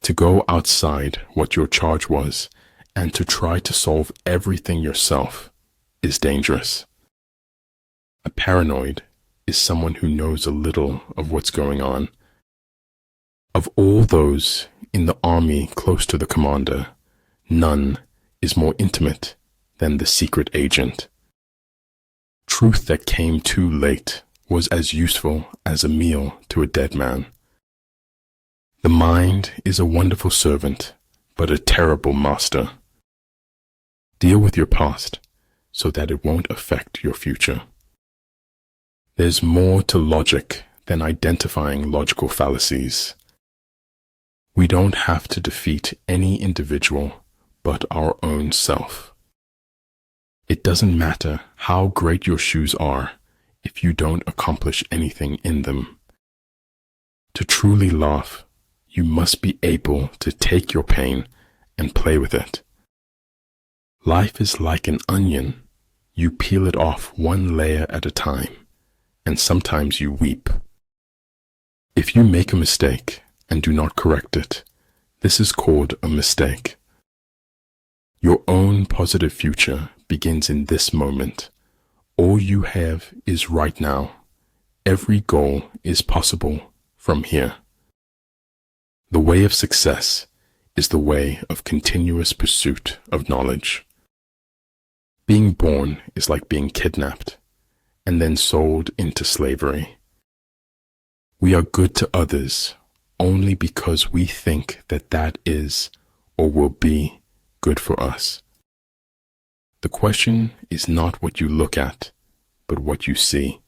To go outside what your charge was and to try to solve everything yourself is dangerous. A paranoid is someone who knows a little of what's going on. Of all those in the army close to the commander, none is more intimate than the secret agent. Truth that came too late was as useful as a meal to a dead man. The mind is a wonderful servant, but a terrible master. Deal with your past so that it won't affect your future. There's more to logic than identifying logical fallacies. We don't have to defeat any individual but our own self. It doesn't matter how great your shoes are if you don't accomplish anything in them. To truly laugh, you must be able to take your pain and play with it. Life is like an onion. You peel it off one layer at a time, and sometimes you weep. If you make a mistake and do not correct it, this is called a mistake. Your own positive future begins in this moment. All you have is right now. Every goal is possible from here. The way of success is the way of continuous pursuit of knowledge. Being born is like being kidnapped and then sold into slavery. We are good to others only because we think that that is or will be good for us. The question is not what you look at, but what you see.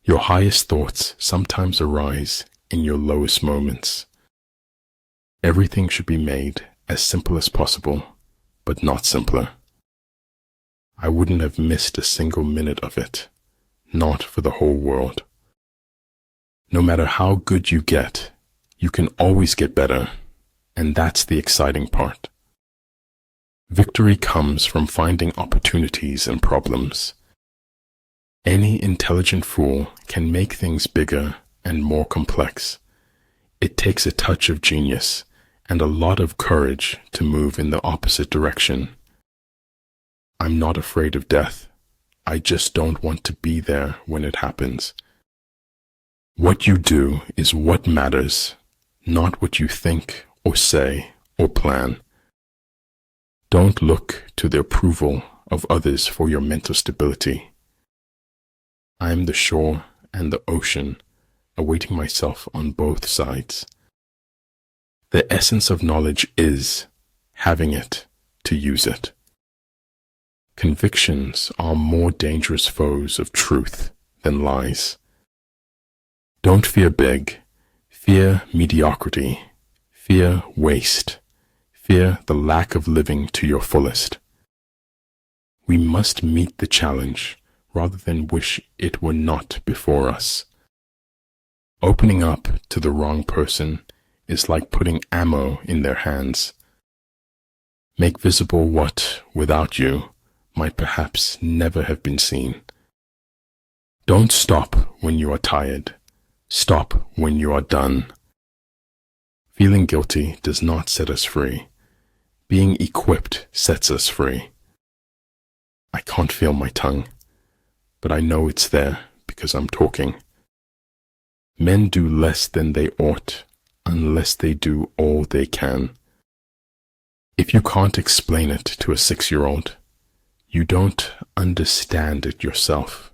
Your highest thoughts sometimes arise in your lowest moments. Everything should be made as simple as possible, but not simpler. I wouldn't have missed a single minute of it, not for the whole world. No matter how good you get, you can always get better, and that's the exciting part. Victory comes from finding opportunities and problems. Any intelligent fool can make things bigger and more complex. It takes a touch of genius and a lot of courage to move in the opposite direction. I'm not afraid of death. I just don't want to be there when it happens. What you do is what matters, not what you think or say or plan. Don't look to the approval of others for your mental stability. I am the shore and the ocean, awaiting myself on both sides. The essence of knowledge is having it to use it. Convictions are more dangerous foes of truth than lies. Don't fear big. Fear mediocrity. Fear waste. Fear the lack of living to your fullest. We must meet the challenge rather than wish it were not before us. Opening up to the wrong person is like putting ammo in their hands. Make visible what, without you, might perhaps never have been seen. Don't stop when you are tired. Stop when you are done. Feeling guilty does not set us free. Being equipped sets us free. I can't feel my tongue, but I know it's there because I'm talking. Men do less than they ought unless they do all they can. If you can't explain it to a 6-year-old, you don't understand it yourself.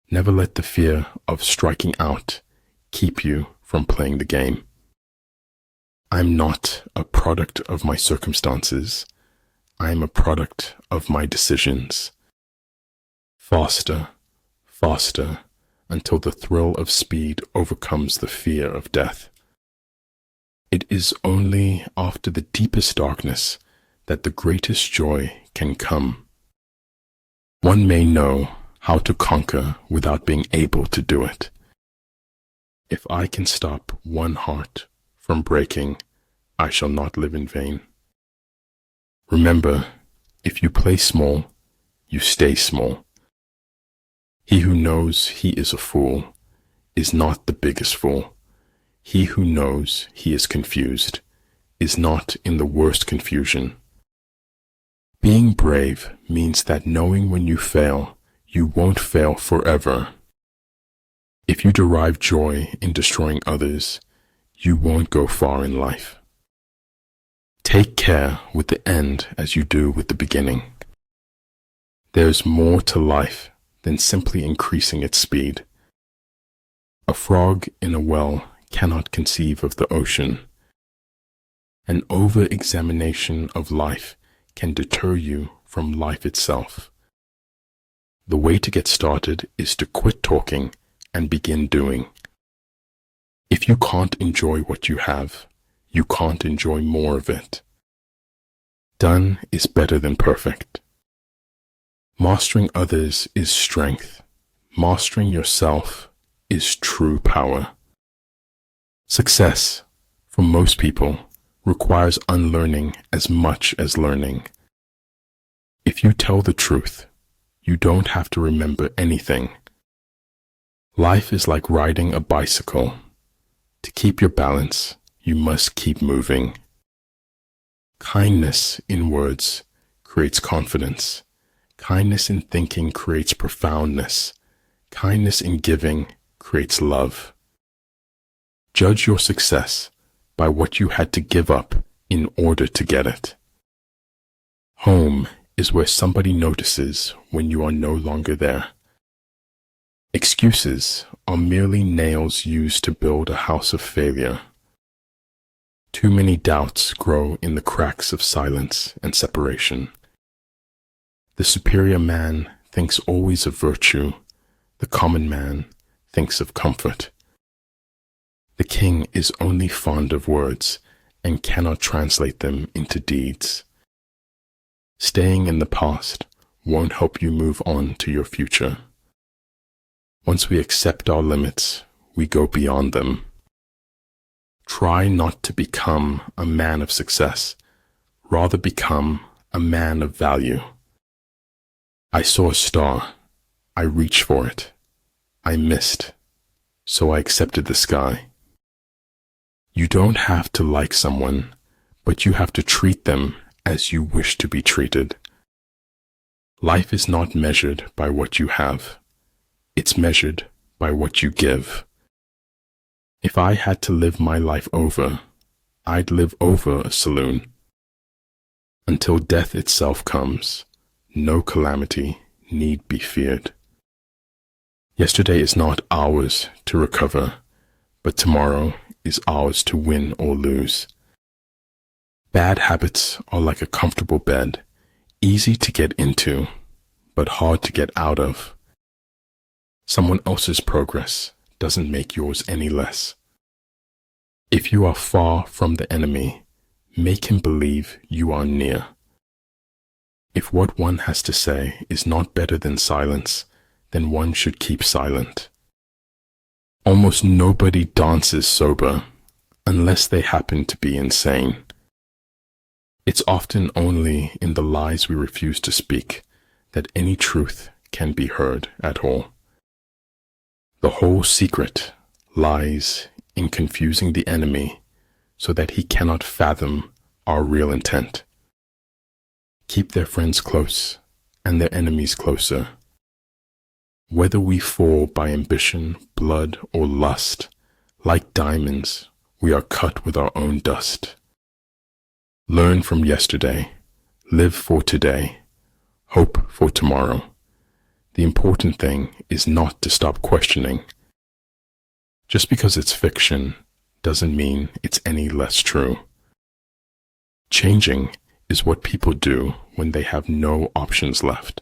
Never let the fear of striking out keep you from playing the game. I'm not a product of my circumstances. I am a product of my decisions. Faster, faster, until the thrill of speed overcomes the fear of death. It is only after the deepest darkness that the greatest joy can come. One may know how to conquer without being able to do it. If I can stop one heart from breaking, I shall not live in vain. Remember, if you play small, you stay small. He who knows he is a fool is not the biggest fool. He who knows he is confused is not in the worst confusion. Being brave means that knowing when you fail, you won't fail forever. If you derive joy in destroying others, you won't go far in life. Take care with the end as you do with the beginning. There's more to life than simply increasing its speed. A frog in a well cannot conceive of the ocean. An over-examination of life can deter you from life itself. The way to get started is to quit talking and begin doing. If you can't enjoy what you have, you can't enjoy more of it. Done is better than perfect. Mastering others is strength. Mastering yourself is true power. Success, for most people, requires unlearning as much as learning. If you tell the truth, you don't have to remember anything. Life is like riding a bicycle. To keep your balance, you must keep moving. Kindness in words creates confidence. Kindness in thinking creates profoundness. Kindness in giving creates love. Judge your success by what you had to give up in order to get it. Home is where somebody notices when you are no longer there. Excuses are merely nails used to build a house of failure. Too many doubts grow in the cracks of silence and separation. The superior man thinks always of virtue. The common man thinks of comfort. The king is only fond of words and cannot translate them into deeds. Staying in the past won't help you move on to your future. Once we accept our limits, we go beyond them. Try not to become a man of success. Rather become a man of value. I saw a star. I reached for it. I missed. So I accepted the sky. You don't have to like someone, but you have to treat them as you wish to be treated. Life is not measured by what you have. It's measured by what you give. If I had to live my life over, I'd live over a saloon. Until death itself comes, no calamity need be feared. Yesterday is not ours to recover, but tomorrow is ours to win or lose. Bad habits are like a comfortable bed, easy to get into, but hard to get out of. Someone else's progress doesn't make yours any less. If you are far from the enemy, make him believe you are near. If what one has to say is not better than silence, then one should keep silent. Almost nobody dances sober unless they happen to be insane. It's often only in the lies we refuse to speak that any truth can be heard at all. The whole secret lies in confusing the enemy so that he cannot fathom our real intent. Keep their friends close and their enemies closer. Whether we fall by ambition, blood, or lust, like diamonds, we are cut with our own dust. Learn from yesterday, live for today, hope for tomorrow. The important thing is not to stop questioning. Just because it's fiction doesn't mean it's any less true. Changing is what people do when they have no options left.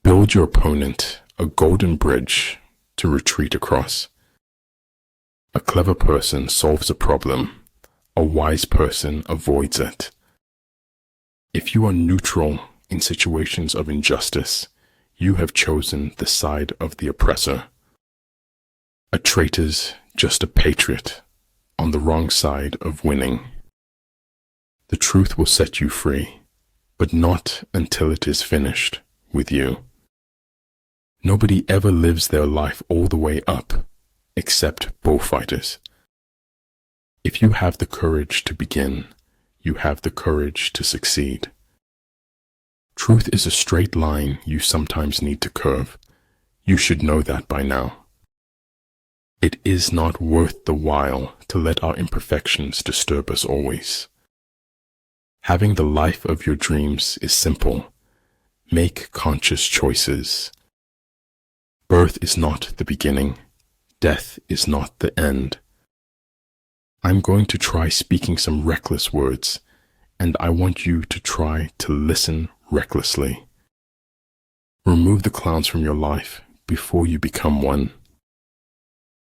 Build your opponent a golden bridge to retreat across. A clever person solves a problem. A wise person avoids it. If you are neutral in situations of injustice, you have chosen the side of the oppressor. A traitor's just a patriot on the wrong side of winning. The truth will set you free, but not until it is finished with you. Nobody ever lives their life all the way up, except bullfighters. If you have the courage to begin, you have the courage to succeed. Truth is a straight line you sometimes need to curve. You should know that by now. It is not worth the while to let our imperfections disturb us always. Having the life of your dreams is simple. Make conscious choices. Birth is not the beginning. Death is not the end. I'm going to try speaking some reckless words, and I want you to try to listen recklessly. Remove the clowns from your life before you become one.